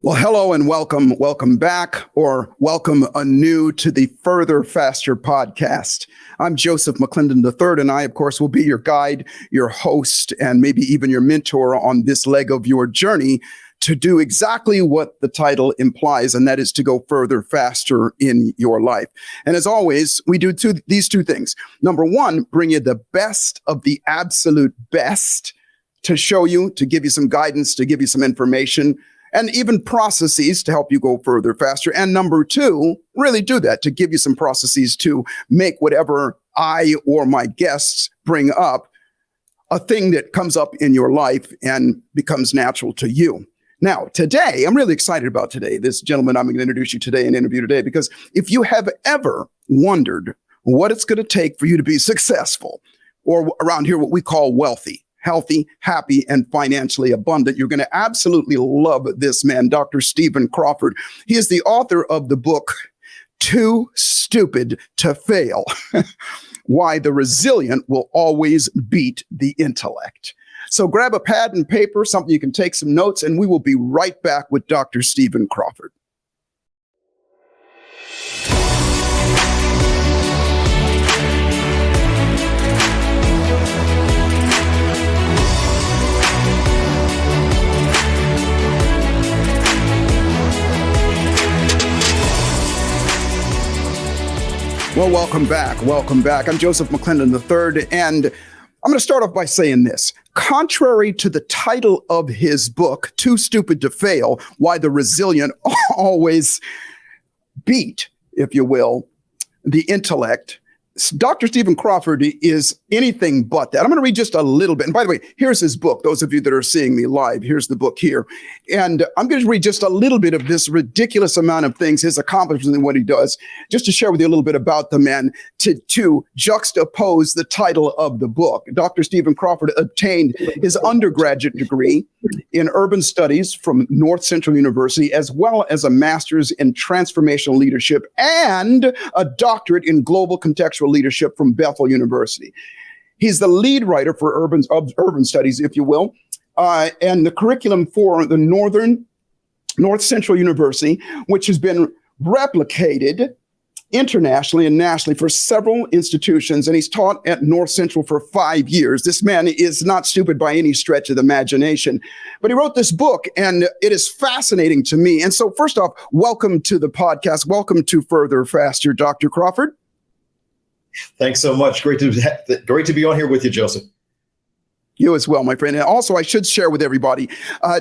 Well, hello and welcome. Welcome back or welcome anew to the Further Faster podcast. I'm Joseph McClendon III, and I, of course, will be your guide, your host, and maybe even your mentor on this leg of your journey to do exactly what the title implies, and that is to go further, faster in your life. And as always, we do these two things. Number one, bring you the best of the absolute best to show you, to give you some guidance, to give you some information, and even processes to help you go further, faster. And number two, really do that, to give you some processes to make whatever I or my guests bring up a thing that comes up in your life and becomes natural to you. Now, today, I'm really excited about today. This gentleman I'm going to introduce you today and interview today, because if you have ever wondered what it's going to take for you to be successful, or around here, what we call wealthy, healthy, happy, and financially abundant, you're going to absolutely love this man, Dr. Stephen Crawford. He is the author of the book, Too Stupid to Fail, Why the Resilient Will Always Beat the Intellect. So grab a pad and paper, something you can take some notes, and we will be right back with Dr. Stephen Crawford. Well, welcome back. Welcome back. I'm Joseph McClendon III, and I'm going to start off by saying this. Contrary to the title of his book, Too Stupid to Fail, Why the Resilient Always Beat, if you will, the Intellect, Dr. Stephen Crawford is anything but that. I'm going to read just a little bit. And by the way, here's his book. Those of you that are seeing me live, here's the book here. And I'm going to read just a little bit of this ridiculous amount of things, his accomplishments and what he does, just to share with you a little bit about the man, to juxtapose the title of the book. Dr. Stephen Crawford obtained his undergraduate degree in urban studies from North Central University, as well as a master's in transformational leadership and a doctorate in global contextual leadership from Bethel University. He's the lead writer for urban studies, if you will, and the curriculum for the North Central University, which has been replicated internationally and nationally for several institutions, and he's taught at North Central for 5 years. This man is not stupid by any stretch of the imagination, but he wrote this book, and it is fascinating to me. And so first off, welcome to the podcast. Welcome to Further Faster, Dr. Crawford. Thanks so much. Great to be on here with you, Joseph. You as well, my friend. And also, I should share with everybody,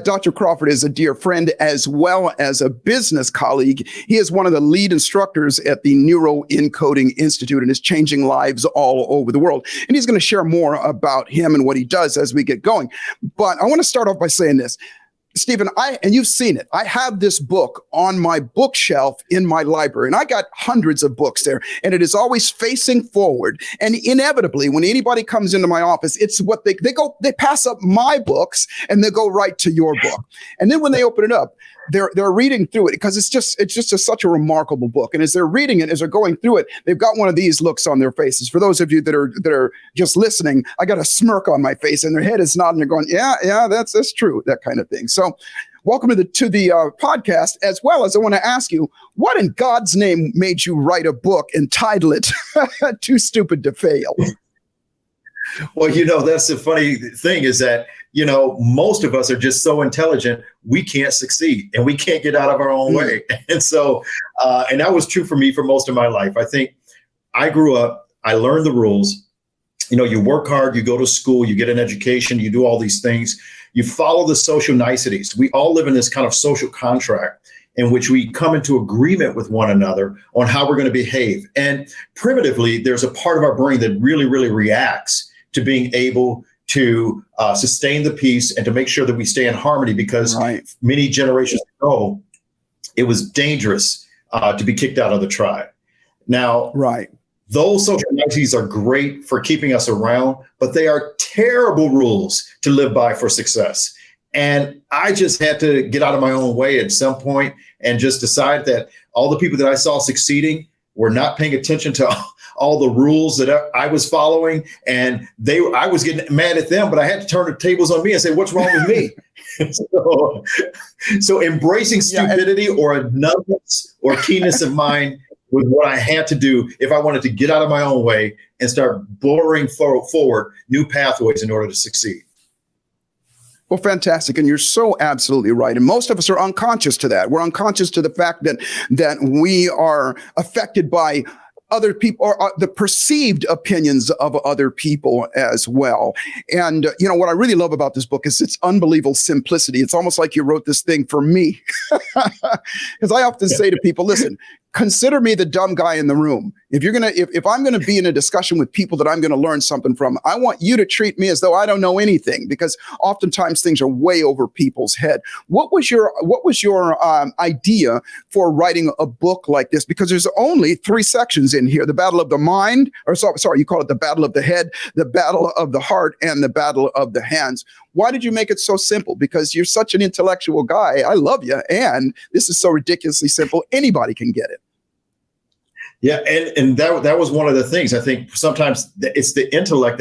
Dr. Crawford is a dear friend as well as a business colleague. He is one of the lead instructors at the Neuro Encoding Institute and is changing lives all over the world. And he's going to share more about him and what he does as we get going. But I want to start off by saying this. Stephen, and you've seen it. I have this book on my bookshelf in my library, and I got hundreds of books there, and it is always facing forward. And inevitably, when anybody comes into my office, it's what they pass up my books and they go right to your book. And then when they open it up, they're reading through it because it's just such a remarkable book. And as they're reading it, as they're going through it, they've got one of these looks on their faces. For those of you that are just listening, I got a smirk on my face, and their head is nodding. They're going, yeah, that's true, that kind of thing. So, welcome to the podcast, as well as I want to ask you, what in God's name made you write a book and title it "Too Stupid to Fail"? Well, that's the funny thing is that, most of us are just so intelligent, we can't succeed and we can't get out of our own way. And so, and that was true for me for most of my life. I think I grew up, I learned the rules. You work hard, you go to school, you get an education, you do all these things, you follow the social niceties. We all live in this kind of social contract in which we come into agreement with one another on how we're going to behave. And primitively, there's a part of our brain that really, really reacts to being able to sustain the peace and to make sure that we stay in harmony, because many generations ago, it was dangerous to be kicked out of the tribe. Now, those social niceties are great for keeping us around, but they are terrible rules to live by for success. And I just had to get out of my own way at some point and just decide that all the people that I saw succeeding were not paying attention to all the rules that I was following, and I was getting mad at them, but I had to turn the tables on me and say, what's wrong with me? so embracing stupidity or a numbness or keenness of mind was what I had to do if I wanted to get out of my own way and start boring forward new pathways in order to succeed. Well, fantastic. And you're so absolutely right. And most of us are unconscious to that. We're unconscious to the fact that we are affected by other people or the perceived opinions of other people as well. And, what I really love about this book is its unbelievable simplicity. It's almost like you wrote this thing for me. Because I often say to people, listen, consider me the dumb guy in the room. If I'm going to be in a discussion with people that I'm going to learn something from, I want you to treat me as though I don't know anything, because oftentimes things are way over people's head. What was your idea for writing a book like this? Because there's only 3 sections in here: the battle of the mind, you call it the battle of the head, the battle of the heart, and the battle of the hands. Why did you make it so simple? Because you're such an intellectual guy. I love you. And this is so ridiculously simple. Anybody can get it. Yeah. And that was one of the things. I think sometimes it's the intellect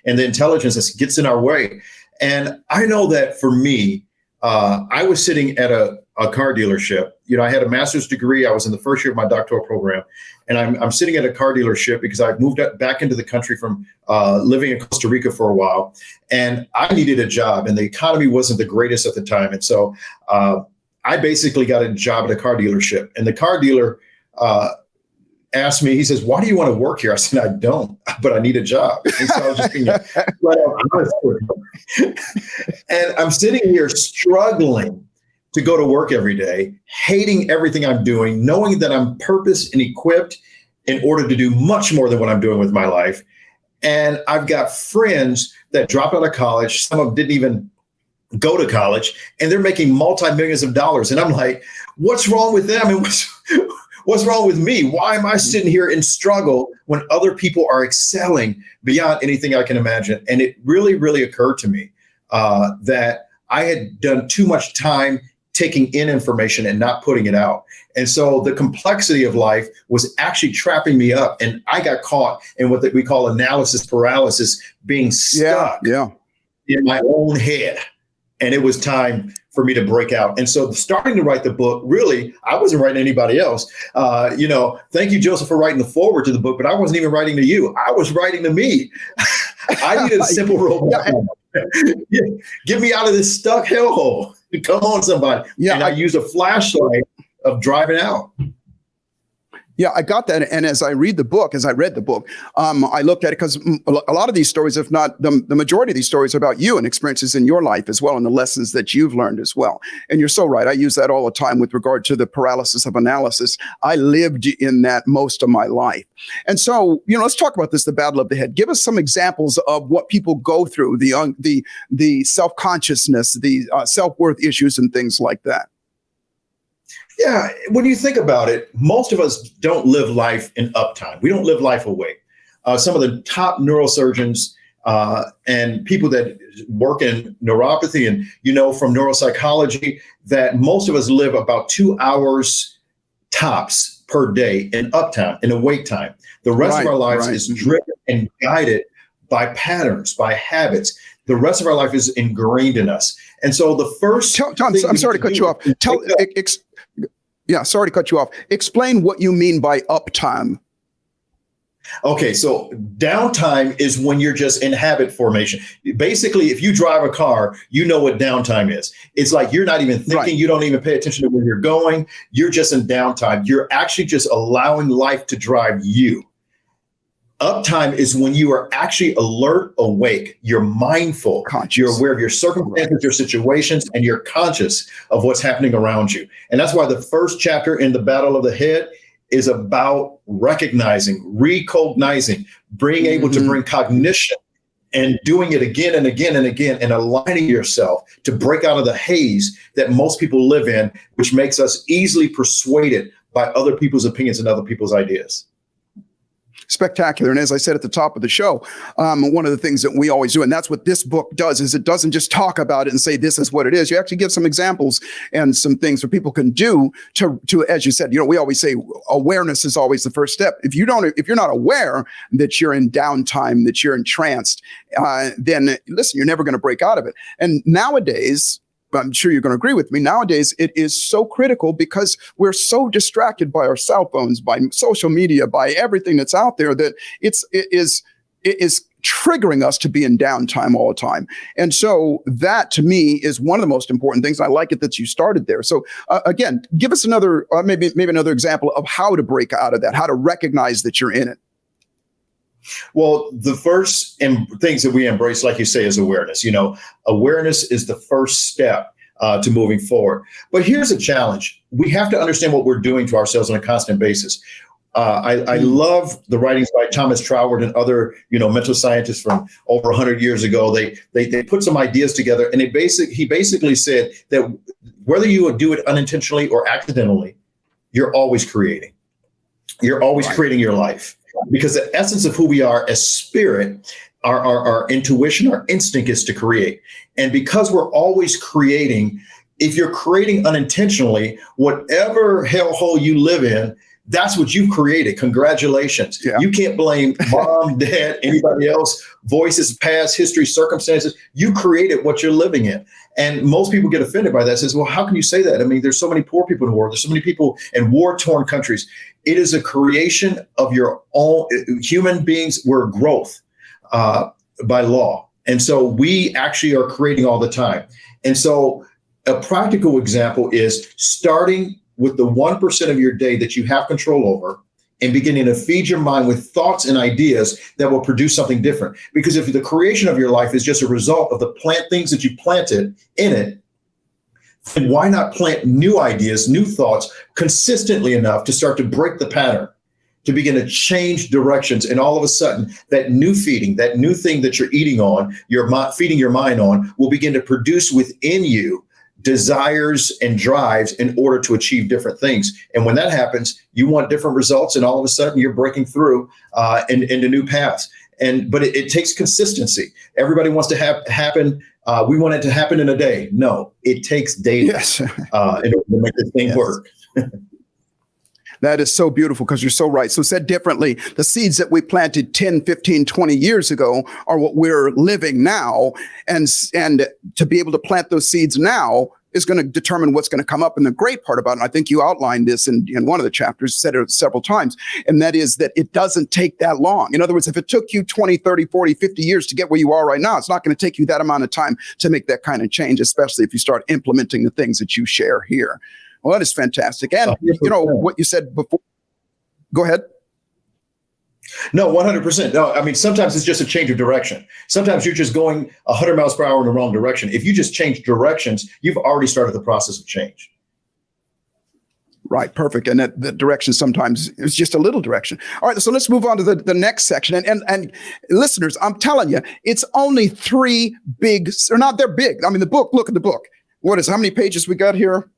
and the intelligence that gets in our way. And I know that for me, I was sitting at a car dealership. I had a master's degree. I was in the first year of my doctoral program. And I'm sitting at a car dealership because I moved back into the country from living in Costa Rica for a while. And I needed a job, and the economy wasn't the greatest at the time. And so I basically got a job at a car dealership. And the car dealer asked me, he says, why do you want to work here? I said, I don't, but I need a job. And so I was just being flat out honest with him. And I'm sitting here struggling to go to work every day, hating everything I'm doing, knowing that I'm purposed and equipped in order to do much more than what I'm doing with my life. And I've got friends that dropped out of college. Some of them didn't even go to college, and they're making multi-millions of dollars. And I'm like, what's wrong with them? And what's wrong with me? Why am I sitting here in struggle when other people are excelling beyond anything I can imagine? And it really, really occurred to me that I had done too much time taking in information and not putting it out. And so the complexity of life was actually trapping me up. And I got caught in what we call analysis paralysis, being stuck in my own head. And it was time for me to break out. And so starting to write the book, really, I wasn't writing to anybody else. Thank you, Joseph, for writing the foreword to the book, but I wasn't even writing to you. I was writing to me. I needed a simple robot. Get me out of this stuck hellhole. Come on, somebody. And I use a flashlight of driving out. Yeah, I got that. And as I read the book, I looked at it because a lot of these stories, if not the majority of these stories, are about you and experiences in your life as well, and the lessons that you've learned as well. And you're so right. I use that all the time with regard to the paralysis of analysis. I lived in that most of my life. And so, let's talk about this, the battle of the head. Give us some examples of what people go through, the self-consciousness, the self-worth issues and things like that. Yeah, when you think about it, most of us don't live life in uptime. We don't live life awake. Some of the top neurosurgeons and people that work in neuropathy and, from neuropsychology, that most of us live about 2 hours tops per day in uptime, in awake time. The rest of our lives is driven and guided by patterns, by habits. The rest of our life is ingrained in us. And so the first Tom, I'm sorry to cut you off. Sorry to cut you off. Explain what you mean by uptime. Okay, so downtime is when you're just in habit formation. Basically, if you drive a car, you know what downtime is. It's like you're not even thinking, you don't even pay attention to where you're going. You're just in downtime. You're actually just allowing life to drive you. Uptime is when you are actually alert, awake, you're mindful, you're aware of your circumstances, your situations, and you're conscious of what's happening around you. And that's why the first chapter in the Battle of the Head is about recognizing, being able to bring cognition and doing it again and again and again, and aligning yourself to break out of the haze that most people live in, which makes us easily persuaded by other people's opinions and other people's ideas. Spectacular. And as I said at the top of the show, one of the things that we always do, and that's what this book does, is it doesn't just talk about it and say, this is what it is. You actually give some examples and some things that people can do to, as you said, we always say awareness is always the first step. If you're not aware that you're in downtime, that you're entranced, then listen, you're never going to break out of it. And nowadays, I'm sure you're going to agree with me. Nowadays, it is so critical because we're so distracted by our cell phones, by social media, by everything that's out there, that it is triggering us to be in downtime all the time. And so that, to me, is one of the most important things. I like it that you started there. So again, give us another, maybe another example of how to break out of that, how to recognize that you're in it. Well, the first things that we embrace, like you say, is awareness. Awareness is the first step to moving forward. But here's a challenge. We have to understand what we're doing to ourselves on a constant basis. I love the writings by Thomas Crawford and other, mental scientists from over 100 years ago. They put some ideas together, and he basically said that whether you do it unintentionally or accidentally, you're always creating. You're always creating your life. Because the essence of who we are as spirit, our intuition, our instinct is to create. And because we're always creating, if you're creating unintentionally, whatever hellhole you live in, that's what you've created. Congratulations. Yeah. You can't blame mom, dad, anybody else, voices, past history, circumstances. You created what you're living in. And most people get offended by that. Says, well, how can you say that? I mean, there's so many poor people in the world. There's so many people in war-torn countries. It is a creation of your own. Human beings were growth by law. And so we actually are creating all the time. And so a practical example is starting with the 1% of your day that you have control over and beginning to feed your mind with thoughts and ideas that will produce something different. Because if the creation of your life is just a result of the things that you planted in it, then why not plant new ideas, new thoughts consistently enough to start to break the pattern, to begin to change directions. And all of a sudden, that new feeding, that new thing that you're eating on, feeding your mind on, will begin to produce within you desires and drives in order to achieve different things. And when that happens, you want different results, and all of a sudden you're breaking through into new paths. But it takes consistency. Everybody wants to happen. We want it to happen in a day. No, it takes days in order to make this thing work. That is so beautiful, because you're so right. So said differently, the seeds that we planted 10, 15, 20 years ago are what we're living now. And to be able to plant those seeds now is going to determine what's going to come up. And the great part about it, and I think you outlined this in one of the chapters, said it several times, and that is that it doesn't take that long. In other words, if it took you 20, 30, 40, 50 years to get where you are right now, it's not going to take you that amount of time to make that kind of change, especially if you start implementing the things that you share here. Well, that is fantastic. And what you said before, go ahead. No, 100%. No, I mean, sometimes it's just a change of direction. Sometimes you're just going 100 miles per hour in the wrong direction. If you just change directions, you've already started the process of change. Right. Perfect. And that direction sometimes is just a little direction. All right. So let's move on to the next section. And listeners, I'm telling you, it's only 3 big, or not, they're big. I mean, the book, look at the book. How many pages we got here?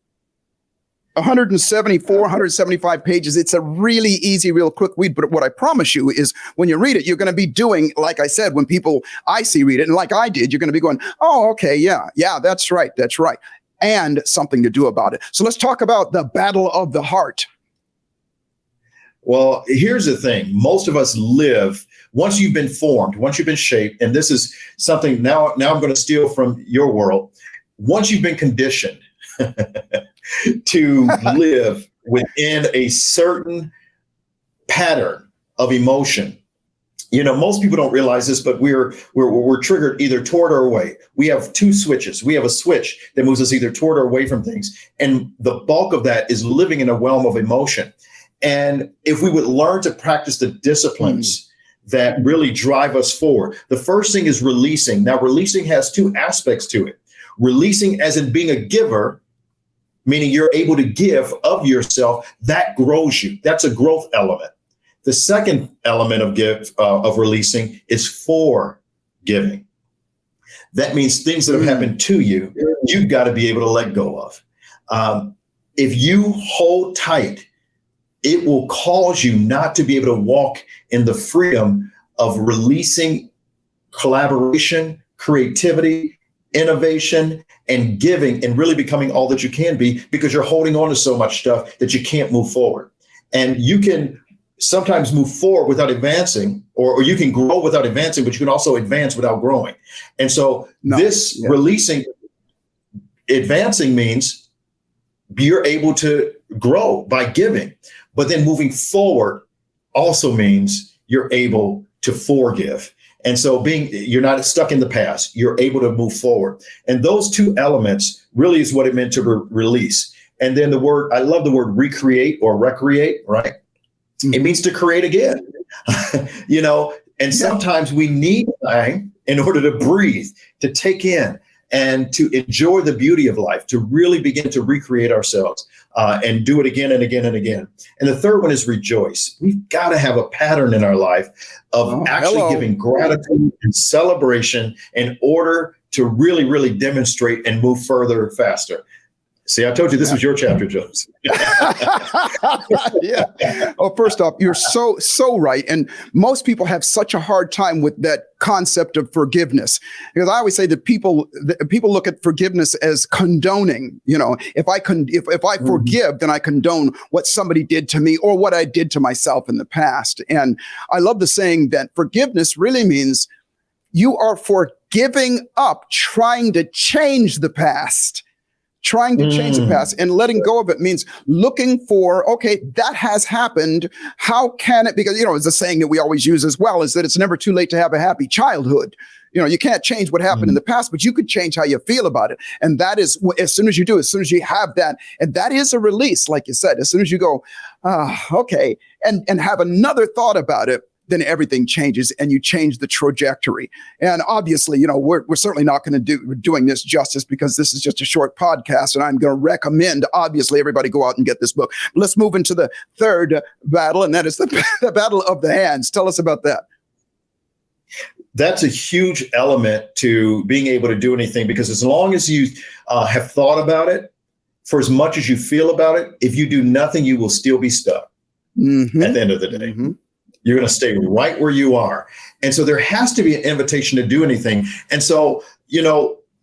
174, 175 pages. It's a really easy, real quick read. But what I promise you is when you read it, you're going to be doing, like I said, when people I see read it, and like I did, you're going to be going, oh, okay, yeah, that's right. And something to do about it. So let's talk about the battle of the heart. Well, here's the thing. Most of us live, once you've been formed, once you've been shaped, and this is something now I'm going to steal from your world. Once you've been conditioned to live within a certain pattern of emotion. Most people don't realize this, but we're triggered either toward or away. We have 2 switches. We have a switch that moves us either toward or away from things. And the bulk of that is living in a realm of emotion. And if we would learn to practice the disciplines that really drive us forward, the first thing is releasing. Now, releasing has 2 aspects to it. Releasing as in being a giver, meaning you're able to give of yourself, that grows you. That's a growth element. The second element of releasing is forgiving. That means things that have happened to you, you've got to be able to let go of. If you hold tight it will cause you not to be able to walk in the freedom of releasing collaboration, creativity, innovation, and giving, and really becoming all that you can be, because you're holding on to so much stuff that you can't move forward. And you can sometimes move forward without advancing, or you can grow without advancing, but you can also advance without growing. And so releasing, advancing means you're able to grow by giving, but then moving forward also means you're able to forgive. And so you're not stuck in the past, you're able to move forward. And those two elements really is what it meant to release. And then I love the word recreate or recreate, right? Mm-hmm. It means to create again, and sometimes we need time in order to breathe, to take in, and to enjoy the beauty of life, to really begin to recreate ourselves and do it again and again and again. And the third one is rejoice. We've got to have a pattern in our life of giving gratitude and celebration in order to really, really demonstrate and move further faster. See, I told you this was your chapter, Jones. Yeah. Well, first off, you're so right. And most people have such a hard time with that concept of forgiveness, because I always say that people look at forgiveness as condoning. If I forgive, then I condone what somebody did to me or what I did to myself in the past. And I love the saying that forgiveness really means you are forgiving up trying to change the past. Trying to change the past, and letting go of it means looking for, okay, that has happened. How can it, because, it's a saying that we always use as well, is that it's never too late to have a happy childhood. You can't change what happened in the past, but you could change how you feel about it. And that is, as soon as you have that, and that is a release, like you said, as soon as you go, okay, and have another thought about it, then everything changes and you change the trajectory. And obviously, we're certainly not going to doing this justice, because this is just a short podcast, and I'm going to recommend, obviously, everybody go out and get this book. But let's move into the third battle, and that is the battle of the hands. Tell us about that. That's a huge element to being able to do anything, because as long as you have thought about it, for as much as you feel about it, if you do nothing, you will still be stuck at the end of the day. Mm-hmm. You're going to stay right where you are. And so there has to be an invitation to do anything. And so,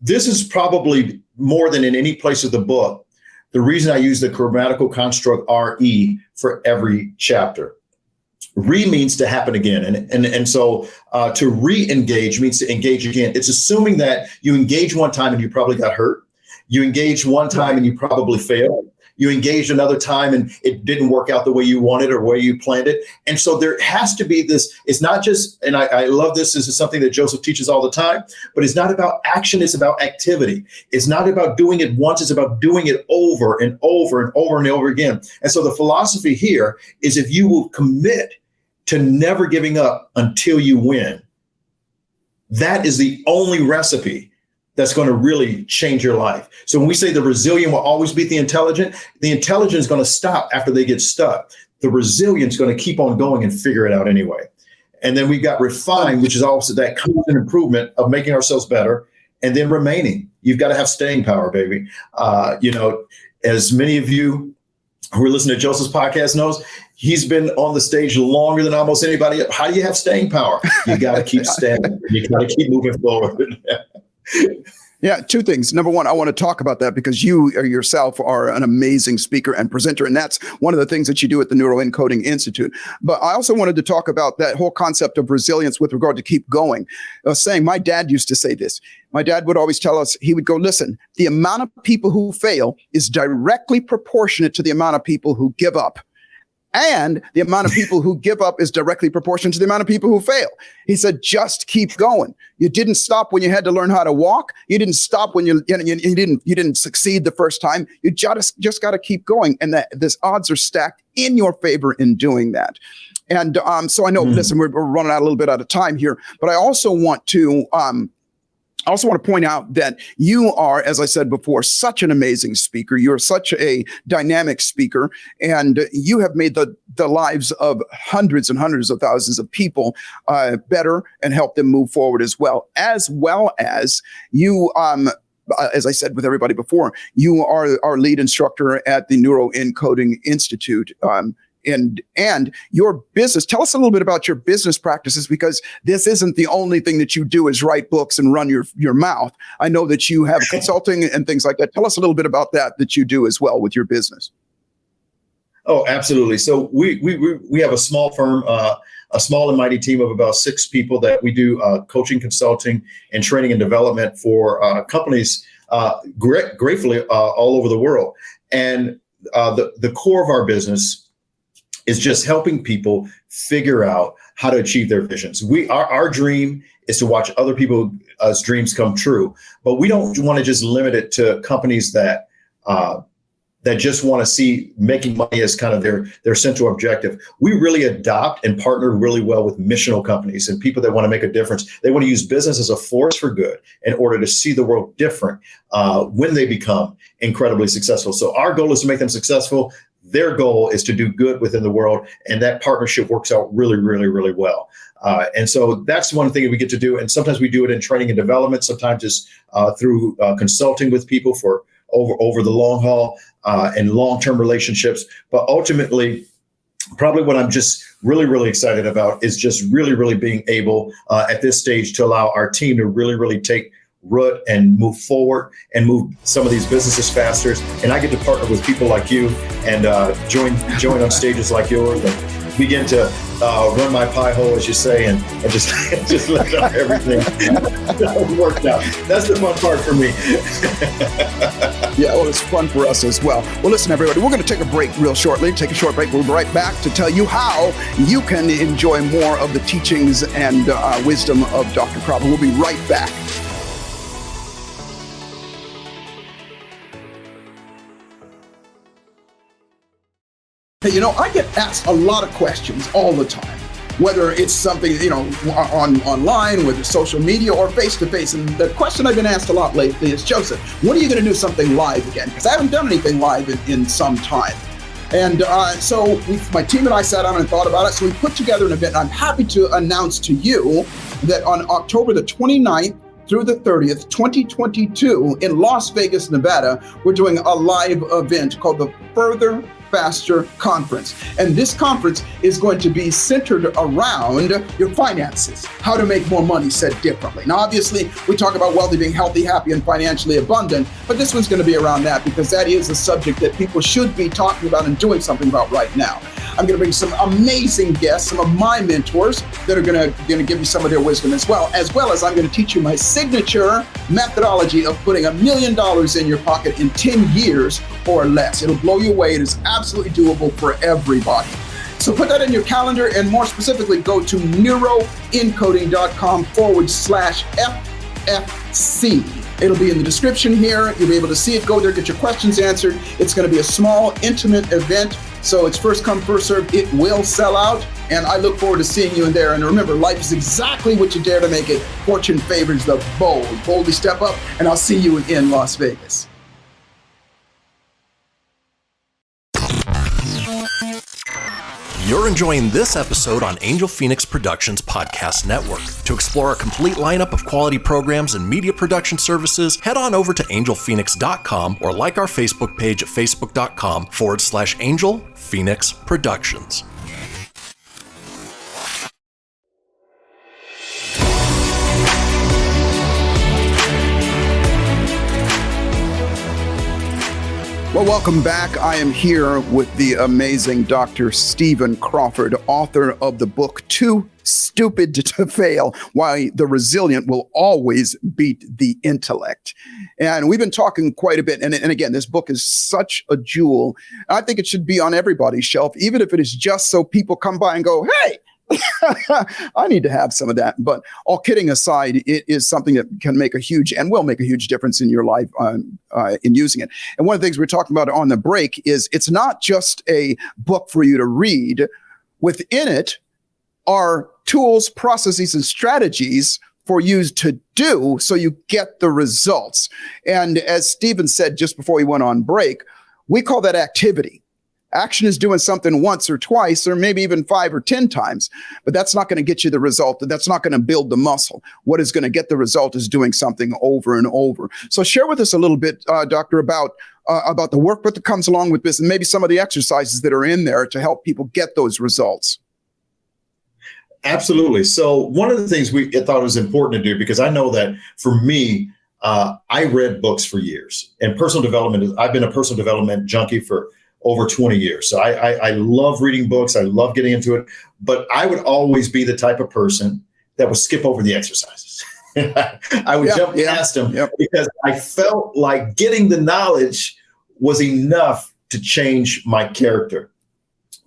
this is probably more than in any place of the book, the reason I use the grammatical construct RE for every chapter. Re means to happen again. And so to re-engage means to engage again. It's assuming that you engage one time and you probably got hurt. You engaged one time and you probably failed. You engaged another time and it didn't work out the way you wanted or where you planned it. And so there has to be this, it's not just, and I love this is something that Joseph teaches all the time, but it's not about action, it's about activity. It's not about doing it once, it's about doing it over and over and over and over again. And so the philosophy here is, if you will commit to never giving up until you win, that is the only recipe that's going to really change your life. So when we say the resilient will always beat the intelligent is going to stop after they get stuck. The resilient is going to keep on going and figure it out anyway. And then we've got refined, which is also that constant improvement of making ourselves better. And then remaining, you've got to have staying power, baby. As many of you who are listening to Joseph's podcast knows, he's been on the stage longer than almost anybody. How do you have staying power? You got to keep standing. You got to keep moving forward. Yeah, two things. Number one, I want to talk about that because you yourself are an amazing speaker and presenter, and that's one of the things that you do at the Neuroencoding Institute. But I also wanted to talk about that whole concept of resilience with regard to keep going. I was saying, my dad used to say this. My dad would always tell us, he would go, listen, the amount of people who fail is directly proportionate to the amount of people who give up. And the amount of people who give up is directly proportional to the amount of people who fail. He said, just keep going. You didn't stop when you had to learn how to walk. You didn't stop when you didn't succeed the first time. You just got to keep going. And this odds are stacked in your favor in doing that. And so I know, listen, we're running out a little bit out of time here, but I also want to point out that you are, as I said before, such an amazing speaker. You're such a dynamic speaker, and you have made the lives of hundreds and hundreds of thousands of people better and helped them move forward as well as you, as I said with everybody before, you are our lead instructor at the Neuroencoding Institute. and your business. Tell us a little bit about your business practices, because this isn't the only thing that you do is write books and run your mouth. I know that you have consulting and things like that. Tell us a little bit about that you do as well with your business. Oh, absolutely. So we have a small firm, a small and mighty team of about 6 people that we do coaching, consulting, and training and development for companies, gratefully, all over the world. And the core of our business is just helping people figure out how to achieve their visions. Our dream is to watch other people's dreams come true, but we don't want to just limit it to companies that just want to see making money as kind of their central objective. We really adopt and partner really well with missional companies and people that want to make a difference. They want to use business as a force for good in order to see the world different when they become incredibly successful. So our goal is to make them successful. Their goal is to do good within the world. And that partnership works out really, really, really well. And so that's one thing that we get to do. And sometimes we do it in training and development. Sometimes it's through consulting with people for over the long haul and long-term relationships. But ultimately, probably what I'm just really, really excited about is just really, really being able at this stage to allow our team to really, really take root and move forward and move some of these businesses faster. And I get to partner with people like you and join on stages like yours and begin to run my pie hole, as you say, and just let out everything worked out. That's the fun part for me. Yeah, well, it's fun for us as well. Well, listen, everybody, we're going to take a break real shortly. Take a short break. We'll be right back to tell you how you can enjoy more of the teachings and wisdom of Dr. Crawford. We'll be right back. Hey, I get asked a lot of questions all the time, whether it's something, online, whether social media or face-to-face. And the question I've been asked a lot lately is, Joseph, when are you going to do something live again? Because I haven't done anything live in some time. And so my team and I sat down and thought about it. So we put together an event. And I'm happy to announce to you that on October the 29th, through the 30th, 2022, in Las Vegas, Nevada, we're doing a live event called the Further Faster Conference. And this conference is going to be centered around your finances, how to make more money, said differently. Now, obviously, we talk about wealthy, being healthy, happy, and financially abundant, but this one's going to be around that because that is a subject that people should be talking about and doing something about right now. I'm going to bring some amazing guests, some of my mentors that are going to give you some of their wisdom as well as I'm going to teach you my signature methodology of putting $1 million in your pocket in 10 years or less. It'll blow you away. It is absolutely doable for everybody. So put that in your calendar, and more specifically, go to neuroencoding.com/FFC. It'll be in the description here. You'll be able to see it. Go there, get your questions answered. It's going to be a small, intimate event. So it's first come, first serve. It will sell out. And I look forward to seeing you in there. And remember, life is exactly what you dare to make it. Fortune favors the bold. Boldly step up, and I'll see you in Las Vegas. You're enjoying this episode on Angel Phoenix Productions Podcast Network. To explore a complete lineup of quality programs and media production services, head on over to angelphoenix.com or like our Facebook page at facebook.com/Angel Phoenix Productions. Well, welcome back. I am here with the amazing Dr. Stephen Crawford, author of the book, Too Stupid to Fail, Why the Resilient Will Always Beat the Intellect. And we've been talking quite a bit. And again, this book is such a jewel. I think it should be on everybody's shelf, even if it is just so people come by and go, hey, I need to have some of that. But all kidding aside, it is something that can make a huge and will make a huge difference in your life in using it. And one of the things we're talking about on the break is it's not just a book for you to read. Within it are tools, processes, and strategies for you to do so you get the results. And as Stephen said just before we went on break, we call that activity. Action is doing something once or twice, or maybe even 5 or 10 times, but that's not going to get you the result. That's not going to build the muscle. What is going to get the result is doing something over and over. So share with us a little bit, Doctor, about about the workbook that comes along with this, and maybe some of the exercises that are in there to help people get those results? Absolutely. So one of the things we thought was important to do, because I know that for me, I read books for years, and personal development. I've been a personal development junkie for over 20 years. So I love reading books. I love getting into it, but I would always be the type of person that would skip over the exercises. I would jump past them because I felt like getting the knowledge was enough to change my character.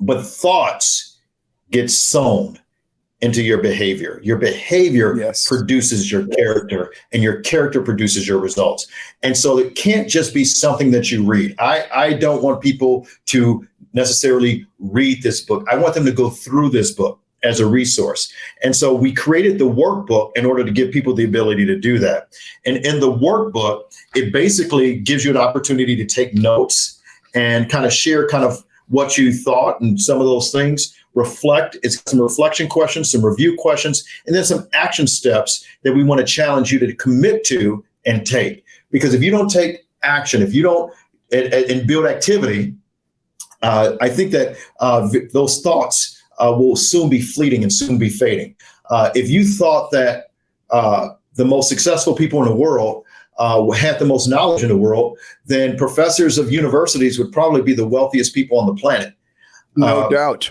But thoughts get sown into your behavior. Your behavior produces your character, and your character produces your results. And so it can't just be something that you read. I don't want people to necessarily read this book. I want them to go through this book as a resource. And so we created the workbook in order to give people the ability to do that. And in the workbook, it basically gives you an opportunity to take notes and kind of share kind of what you thought and some of those things. Reflect. It's some reflection questions, some review questions, and then some action steps that we want to challenge you to commit to and take. Because if you don't take action, if you don't and build activity, I think that those thoughts will soon be fleeting and soon be fading. If you thought that the most successful people in the world had the most knowledge in the world, then professors of universities would probably be the wealthiest people on the planet. No doubt.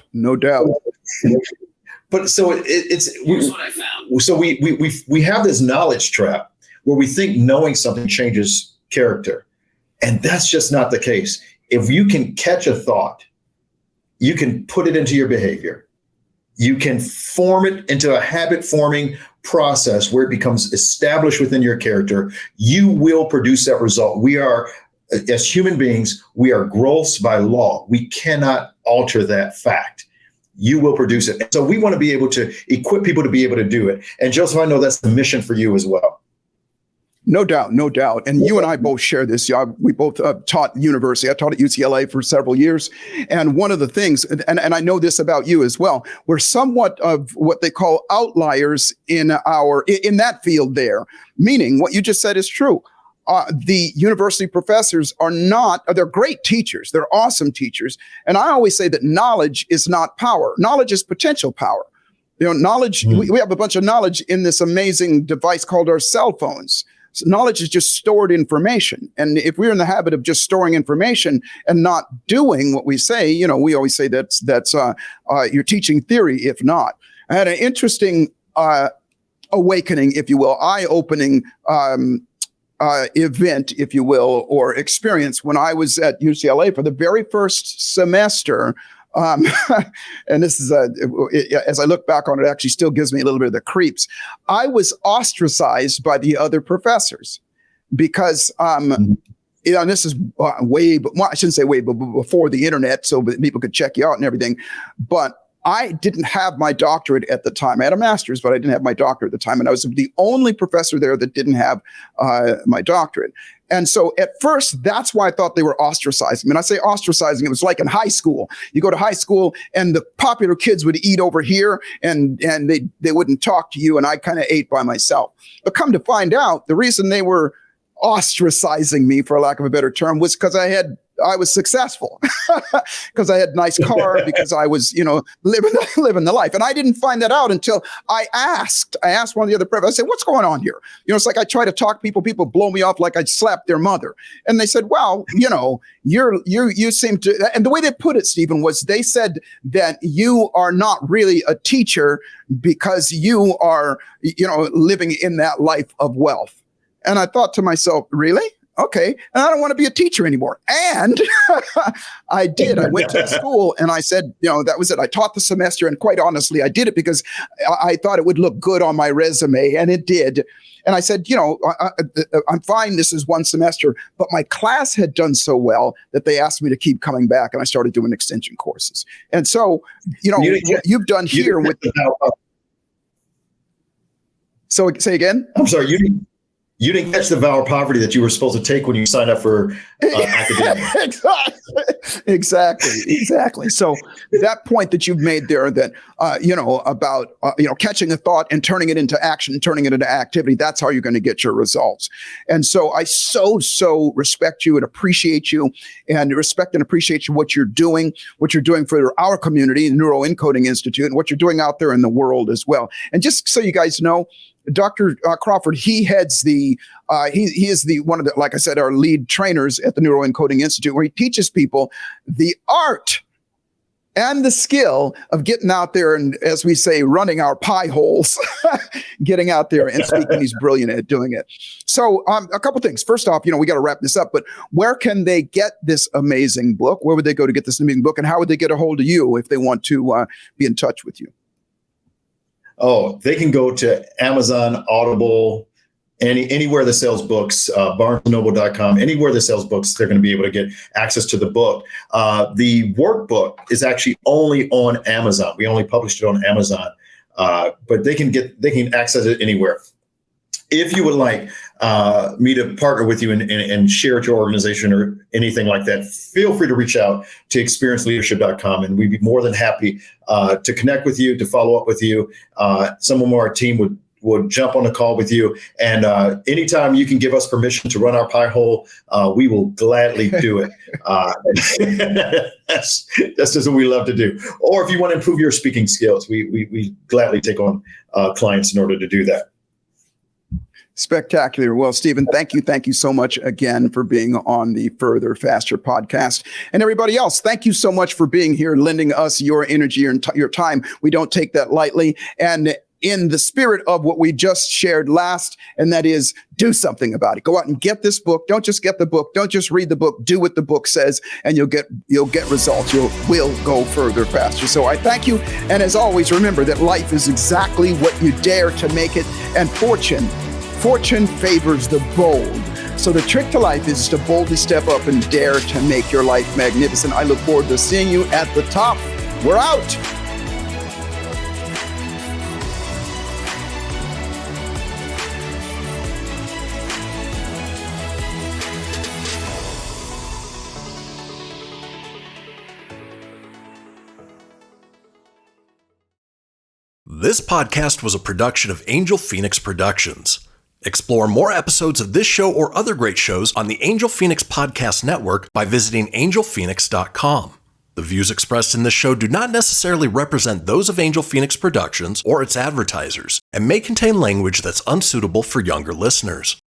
But so here's what I found. So we have this knowledge trap where we think knowing something changes character, and that's just not the case. If you can catch a thought, you can put it into your behavior. You can form it into a habit-forming process where it becomes established within your character. You will produce that result. We are, as human beings, we are growths by law. We cannot alter that fact. You will produce it. And so we want to be able to equip people to be able to do it. And Joseph, I know that's the mission for you as well. No doubt. And you and I both share this. We both taught university. I taught at UCLA for several years. And one of the things, and I know this about you as well, we're somewhat of what they call outliers in that field there, meaning what you just said is true. The university professors they're great teachers. They're awesome teachers. And I always say that knowledge is not power. Knowledge is potential power. Knowledge, we have a bunch of knowledge in this amazing device called our cell phones. So knowledge is just stored information. And if we're in the habit of just storing information and not doing what we say, we always say that's you're teaching theory, if not. I had an interesting awakening, if you will, eye-opening event, if you will, or experience when I was at UCLA for the very first semester. And this is as I look back on it, actually still gives me a little bit of the creeps. I was ostracized by the other professors because, and this is I shouldn't say way, but before the internet, so that people could check you out and everything. But I didn't have my doctorate at the time. I had a master's, but I didn't have my doctorate at the time. And I was the only professor there that didn't have my doctorate. And so at first, that's why I thought they were ostracizing. When I say ostracizing, it was like in high school. You go to high school and the popular kids would eat over here and they wouldn't talk to you. And I kind of ate by myself. But come to find out, the reason they were ostracizing me, for lack of a better term, was because I was successful, because I had a nice car, because I was, living the life. And I didn't find that out until I asked one of the other professors. I said, what's going on here? It's like I try to talk people blow me off like I'd slapped their mother. And they said, well, you seem to, and the way they put it, Stephen, was they said that you are not really a teacher because you are, living in that life of wealth. And I thought to myself, really? Okay. And I don't want to be a teacher anymore. And I did. I went to school and I said, that was it. I taught the semester. And quite honestly, I did it because I thought it would look good on my resume. And it did. And I said, I'm fine. This is one semester. But my class had done so well that they asked me to keep coming back. And I started doing extension courses. And so, what you've done here with. So say again? I'm sorry. You didn't catch the vow of poverty that you were supposed to take when you signed up for academia. Exactly. So that point that you've made there, that about catching a thought and turning it into action, turning it into activity, that's how you're going to get your results. And so I so respect you and appreciate you, and respect and appreciate you, what you're doing for our community, the Neuro Encoding Institute, and what you're doing out there in the world as well. And just so you guys know, Dr. Crawford, he heads he is one of the, like I said, our lead trainers at the Neuro Encoding Institute, where he teaches people the art and the skill of getting out there and, as we say, running our pie holes, getting out there and speaking. He's brilliant at doing it. So a couple things. First off, we got to wrap this up, but where can they get this amazing book? Where would they go to get this amazing book? And how would they get a hold of you if they want to be in touch with you? Oh, they can go to Amazon, Audible, anywhere that sells books, barnesandnoble.com, anywhere that sells books, they're going to be able to get access to the book. The workbook is actually only on Amazon. We only published it on Amazon, but they can access it anywhere. If you would like me to partner with you and share at your organization or anything like that, feel free to reach out to experienceleadership.com, and we'd be more than happy to connect with you, to follow up with you. Some of our team would jump on a call with you, and anytime you can give us permission to run our pie hole, we will gladly do it. That's just what we love to do. Or if you want to improve your speaking skills, we gladly take on clients in order to do that. Spectacular. Well, Stephen, thank you so much again for being on the Further Faster podcast. And everybody else, thank you so much for being here, lending us your energy and your time. We don't take that lightly. And in the spirit of what we just shared last, and that is, do something about it. Go out and get this book. Don't just get the book. Don't just read the book. Do what the book says, and you'll get results. Will go further faster. So I thank you. And as always, remember that life is exactly what you dare to make it, and fortune favors the bold. So the trick to life is to boldly step up and dare to make your life magnificent. I look forward to seeing you at the top. We're out. This podcast was a production of Angel Phoenix Productions. Explore more episodes of this show or other great shows on the Angel Phoenix Podcast Network by visiting angelphoenix.com. The views expressed in this show do not necessarily represent those of Angel Phoenix Productions or its advertisers, and may contain language that's unsuitable for younger listeners.